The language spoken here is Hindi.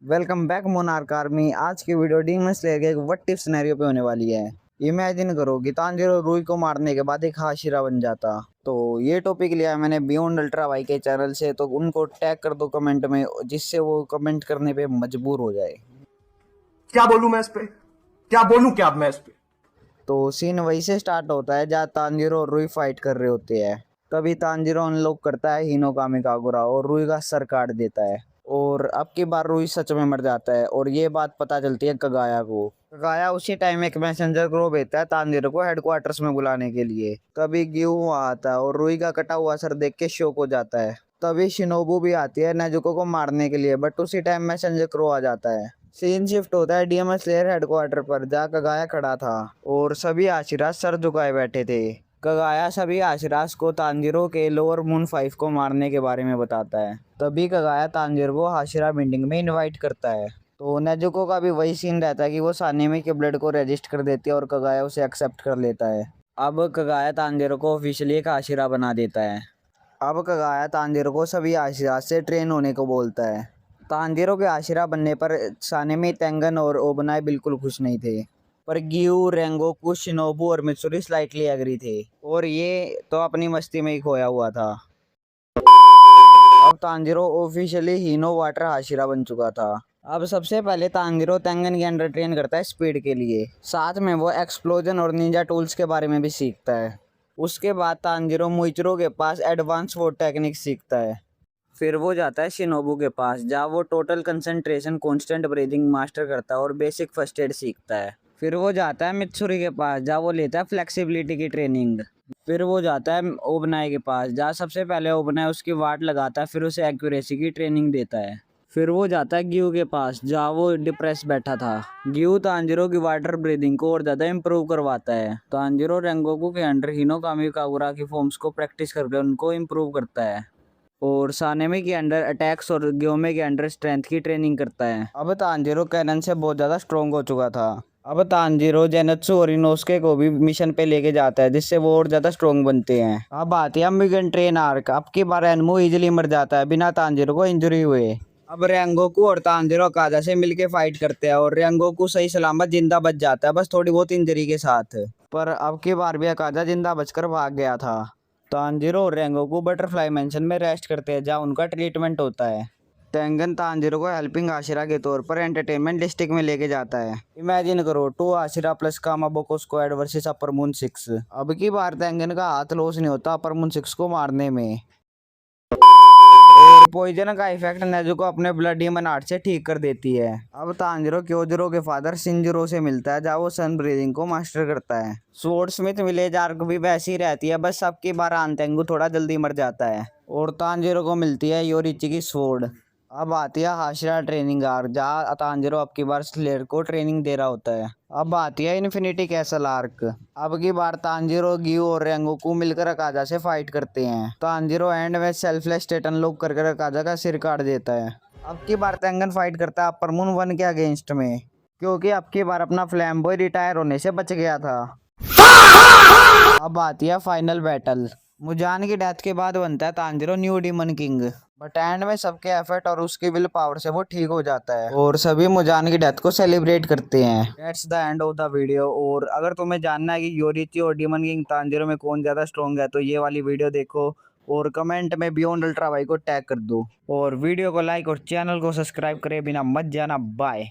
Welcome back monarch army. आज की वीडियो डीमन स्लेयर के एक व्हाट इफ सिनेरियो पे होने वाली है। इमेजिन करो कि तांजीरो रूई को मारने के बाद एक हाशिरा बन जाता। तो ये टॉपिक लिया है मैंने बियॉन्ड अल्ट्रा भाई के चैनल से, तो उनको टैग कर दो कमेंट में, जिससे वो कमेंट करने पे मजबूर हो जाए। क्या बोलूं मैं इस पे? क्या बोलूं क्या अब मैं इस पे? तो सीन वही से स्टार्ट होता है जहाँ तांजीरो और रूई फाइट कर रहे होते हैं। तभी तांजीरो अनलॉक करता है हिनोकामी कागुरा और रूई का सर काट देता है। और अब की बार रूई सच में मर जाता है और ये बात पता चलती है कगाया को। कगाया उसी टाइम एक मैसेंजर को भेजता है तांजीरो को हेडक्वार्टर्स में बुलाने के लिए। तभी ग्यू वहाँ आता है और रूई का कटा हुआ सर देख के शॉक हो जाता है। तभी शिनोबू भी आती है नेजुको को मारने के लिए, बट उसी टाइम मैसेंजर क्रो आ जाता है। सीन शिफ्ट होता है डीएमएस स्लेयर हेडक्वार्टर पर, जहाँ कगाया खड़ा था और सभी आशिराज सर झुकाए बैठे थे। कगाया सभी आशिराज को तांजीरो के लोअर मून 5 को मारने के बारे में बताता है। तभी कगाया तांजीरो को हाशिरा बिल्डिंग में इनवाइट करता है। तो नेजुको का भी वही सीन रहता है कि वो सानेमी के ब्लड को रजिस्ट कर देती है और कगाया उसे एक्सेप्ट कर लेता है। अब कगाया तांजीरो को ऑफिशियली एक हाशिरा बना देता है। अब कगाया तांजीरो को सभी आशिराज से ट्रेन होने को बोलता है। तांजीरो के आशिरा बनने पर सानेमी, तेंगन और ओबनाई बिल्कुल खुश नहीं थे, पर गियू, रेंगोकू, शिनोबू और मित्सुरी स्लाइटली एग्री थे, और ये तो अपनी मस्ती में ही खोया हुआ था। अब तांजीरो ऑफिशियली हीनो वाटर हाशिरा बन चुका था। अब सबसे पहले तांजीरो तेंगन के अंडर ट्रेन करता है स्पीड के लिए, साथ में वो एक्सप्लोजन और निंजा टूल्स के बारे में भी सीखता है। उसके बाद तांजीरो मुइचिरो के पास एडवांस वोट टेक्निक सीखता है। फिर वो जाता है शिनोबू के पास, जहाँ वो total concentration, constant breathing master करता है और बेसिक फर्स्ट एड सीखता है। फिर वो जाता है मित्सुरी के पास, जहाँ वो लेता है फ्लेक्सिबिलिटी की ट्रेनिंग। फिर वो जाता है ओबनाई के पास, जहाँ सबसे पहले ओबनाई उसकी वाट लगाता है, फिर उसे एक्यूरेसी की ट्रेनिंग देता है। फिर वो जाता है ग्यू के पास, जहाँ वो डिप्रेस बैठा था। ग्यू तांजीरो की वाटर ब्रीदिंग को और ज़्यादा इम्प्रूव करवाता है। तांजीरो रेंगोकू के अंडर हिनोकामी कागुरा की फॉर्म्स को प्रैक्टिस करके उनको इम्प्रूव करता है, और सानेमी के अंडर अटैक्स और ग्योमे के अंडर स्ट्रेंथ की ट्रेनिंग करता है। अब तांजीरो कैनन से बहुत ज़्यादा स्ट्रोंग हो चुका था। अब तांजीरो जेनत्सु और इनोस्के को भी मिशन पे लेके जाता है, जिससे वो और ज़्यादा स्ट्रोंग बनते हैं। अब आती है मिगन ट्रेन आर्क। अब की बार एनमू इजिली मर जाता है बिना तांजीरो को इंजरी हुए। अब रेंगोकू और तांजीरो काजा से मिलके फाइट करते हैं और रेंगोकू सही सलामत जिंदा बच जाता है, बस थोड़ी बहुत इंजरी के साथ। पर अब की बार भी अकाजा जिंदा बचकर भाग गया था। तांजीरो और रेंगोकू बटरफ्लाई मेंशन में रेस्ट करते हैं, जहाँ उनका ट्रीटमेंट होता है। तेंगन तांजीरो को हेल्पिंग आशिरा के तौर पर एंटरटेनमेंट डिस्ट्रिक्ट में लेके जाता है। इमेजिन करो 2 आशिरा plus Kamaboko squad versus upper moon 6। अब की बार तेंगन का हाथ लॉस नहीं होता अपर मून 6 को मारने में। और पॉइजन का इफेक्ट नेजुको अपने ब्लड डीमन आर्ट से ठीक कर देती है। अब तांजीरो क्योजिरो के फादर शिनजिरो से मिलता है, जहाँ वो सन ब्रीदिंग को मास्टर करता है। स्वॉर्ड स्मिथ विलेज आर्क भी वैसी ही रहती है, बस अब की बार आंतेंगु थोड़ा जल्दी मर जाता है और तांजीरो को मिलती है योरिची की स्वॉर्ड। अब आती है हाशिरा ट्रेनिंग आर्क, जहाँ तांजीरो अब की बार स्लेयर को ट्रेनिंग दे रहा होता है। अब आती है इन्फिनिटी कैसल आर्क। अब की बार तांजीरो, गियू और रेंगोकू मिलकर अकाजा से फाइट करते हैं। तांजीरो एंड में सेल्फलेस स्टेट अनलॉक कर अकाजा का सिर काट देता है। अब की बार तेंगन फाइट करता है अपर मून 1 के अगेंस्ट में, क्योंकि अब की बार अपना फ्लैम बॉय रिटायर होने से बच गया था। अब आती है फाइनल बैटल। मुजान की डेथ के बाद बनता है Tanjiro new demon king, but and में सबके एफर्ट और उसकी विल पावर से वो ठीक हो जाता है और सभी मुजान की डेथ को सेलिब्रेट करते हैं। That's the end of the video. और अगर तुम्हें जानना है कि योरिची और डीमन किंग तांजीरो में कौन ज्यादा स्ट्रॉन्ग है, तो ये वाली वीडियो देखो और कमेंट में बियॉन्ड अल्ट्रा भाई को टैग कर दो, और वीडियो को लाइक और चैनल को सब्सक्राइब करे बिना मत जाना। बाय।